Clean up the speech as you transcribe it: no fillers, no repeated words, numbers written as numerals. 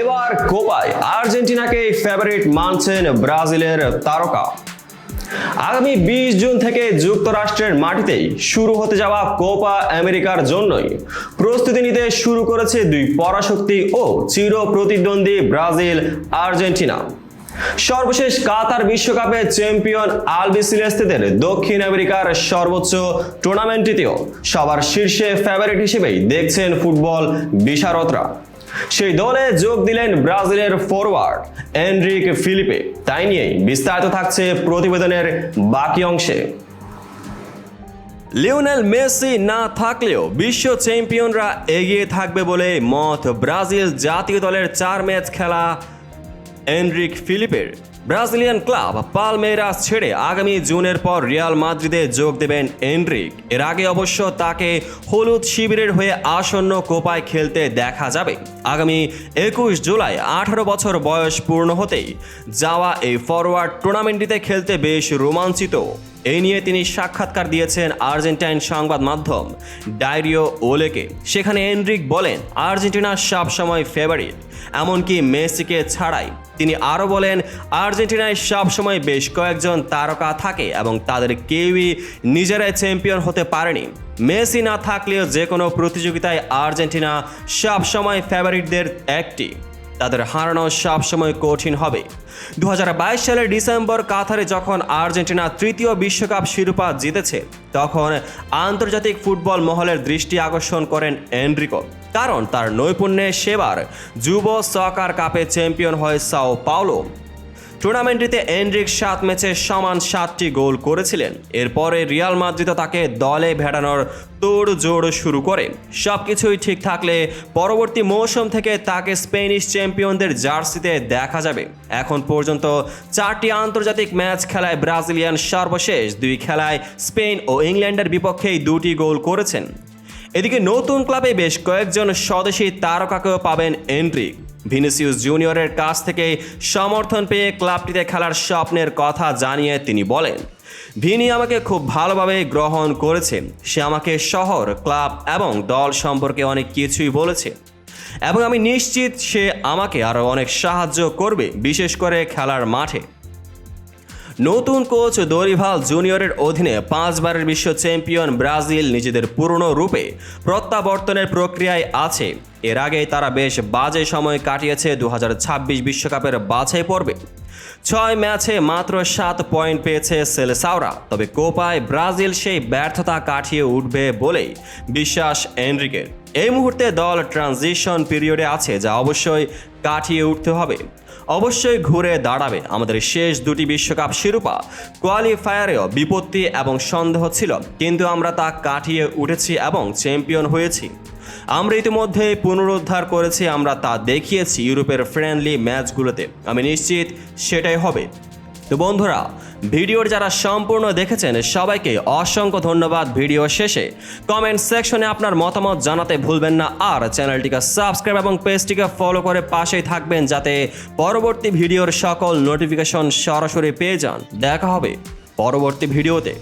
এবার কোপায় আর্জেন্টিনাকে ফেভারিট মানছেন ব্রাজিলের তারকা। আগামী 20 জুন থেকে যুক্তরাষ্ট্রের মাটিতেই শুরু হতে যাওয়া কোপা আমেরিকার জন্যই প্রস্তুতি নিতে শুরু করেছে দুই পরাশক্তি ও চির প্রতিদ্বন্দ্বী ব্রাজিল আর্জেন্টিনা। সর্বশেষ কাতার বিশ্বকাপে চ্যাম্পিয়ন আলবিসেলেস্তেদের দক্ষিণ আমেরিকার সর্বোচ্চ টুর্নামেন্টটিতেও সবার শীর্ষে ফেভারিট হিসেবেই দেখছেন ফুটবল বিশারদরা। সেই দলে যোগ দিলেন ব্রাজিলের ফরওয়ার্ড এনরিক ফিলিপে। তাই নিয়েই বিস্তারিত থাকছে প্রতিবেদনের বাকি অংশে। লিওনেল মেসি না থাকলেও বিশ্ব চ্যাম্পিয়নরা এগিয়ে থাকবে বলে মত ব্রাজিল জাতীয় দলের 4 ম্যাচ খেলা এনরিক ফিলিপের। ব্রাজিলিয়ান ক্লাব পালমেইরাস ছেড়ে আগামী জুনের পর রিয়াল মাদ্রিদে যোগ দেবেন এনরিক। এর আগে অবশ্য তাকে হলুদ শিবিরের হয়ে আসন্ন কোপায় খেলতে দেখা যাবে। আগামী 21 জুলাই 18 বছর বয়স পূর্ণ হতেই যাওয়া এই ফরওয়ার্ড টুর্নামেন্টটিতে খেলতে বেশ রোমাঞ্চিত। এই নিয়ে তিনি সাক্ষাৎকার দিয়েছেন আর্জেন্টাইন সংবাদ মাধ্যম ডায়রিও ওলেকে। সেখানে এনরিক বলেন, আর্জেন্টিনা সবসময় ফেভারিট, এমনকি মেসিকে ছাড়াই। তিনি আরও বলেন, আর্জেন্টিনায় সবসময় বেশ কয়েকজন তারকা থাকে এবং তাদের কেউই নিজেরাই চ্যাম্পিয়ন হতে পারেনি। মেসি না থাকলেও যে কোনো প্রতিযোগিতায় আর্জেন্টিনা সবসময় ফেভারিটদের একটি। তাদের হারানো সবসময় কঠিন হবে। 2022 সালের ডিসেম্বর কাতারে যখন আর্জেন্টিনা তৃতীয় বিশ্বকাপ শিরোপা জিতেছে, তখন আন্তর্জাতিক ফুটবল মহলের দৃষ্টি আকর্ষণ করেন এনরিকো। কারণ তার নৈপুণ্যে সেবার যুব সকার কাপে চ্যাম্পিয়ন হয় সাও পাওলো। টুর্নামেন্টটিতে এনরিক 7 ম্যাচে সমান 7টি গোল করেছিলেন। এরপরে রিয়াল মাদ্রিদ তাকে দলে ভেড়ানোর তোড়জোড় শুরু করে। সবকিছুই ঠিক থাকলে পরবর্তী মৌসুম থেকে তাকে স্পেনিশ চ্যাম্পিয়নদের জার্সিতে দেখা যাবে। এখন পর্যন্ত 4টি আন্তর্জাতিক ম্যাচ খেলায় ব্রাজিলিয়ান সর্বশেষ 2 খেলায় স্পেন ও ইংল্যান্ডের বিপক্ষেই 2টি গোল করেছেন। এদিকে নতুন ক্লাবে বেশ কয়েকজন স্বদেশী তারকাকেও পাবেন এনরিক। ভিনিসিয়াস জুনিয়রের কাছ থেকে সমর্থন পেয়ে ক্লাবটিতে খেলার স্বপ্নের কথা জানিয়ে তিনি বলেন, ভিনি আমাকে খুব ভালোভাবে গ্রহণ করেছে। সে আমাকে শহর, ক্লাব এবং দল সম্পর্কে অনেক কিছুই বলেছে এবং আমি নিশ্চিত সে আমাকে আরও অনেক সাহায্য করবে, বিশেষ করে খেলার মাঠে। নতুন কোচ দরিভাল জুনিয়রের অধীনে 5 বারের বিশ্ব চ্যাম্পিয়ন ব্রাজিল নিজেদের পুরনো রূপে প্রত্যাবর্তনের প্রক্রিয়ায় আছে। এর আগে তারা বেশ বাজে সময় কাটিয়েছে 2026 বিশ্বকাপের বাছাই পর্বে। 6 ম্যাচে মাত্র 7 পয়েন্ট পেয়েছে সেলেসাওরা। তবে কোপায় ব্রাজিল সেই ব্যর্থতা কাটিয়ে উঠবে বলেই বিশ্বাস এনরিকের। এই মুহূর্তে দল ট্রানজিশন পিরিয়ডে আছে, যা অবশ্যই কাটিয়ে উঠতে হবে। অবশ্যই ঘুরে দাঁড়াবে। আমাদের শেষ 2টি বিশ্বকাপ শিরোপা কোয়ালিফায়ারেও বিপত্তি এবং সন্দেহ ছিল, কিন্তু আমরা তা কাটিয়ে উঠেছি এবং চ্যাম্পিয়ন হয়েছি। আমরা ইতিমধ্যে পুনরুদ্ধার করেছি, আমরা তা দেখিয়েছি ইউরোপের ফ্রেন্ডলি ম্যাচগুলোতে। আমি নিশ্চিত সেটাই হবে। তো বন্ধুরা, ভিডিওর যারা সম্পূর্ণ দেখেছেন সবাইকে অসংখ্য ধন্যবাদ। ভিডিও শেষে কমেন্ট সেকশনে আপনার মতামত জানাতে ভুলবেন না। আর চ্যানেলটিকে সাবস্ক্রাইব এবং পেজটিকে ফলো করে পাশেই থাকবেন, যাতে পরবর্তী ভিডিওর সকল নোটিফিকেশন সরাসরি পেয়ে যান। দেখা হবে পরবর্তী ভিডিওতে।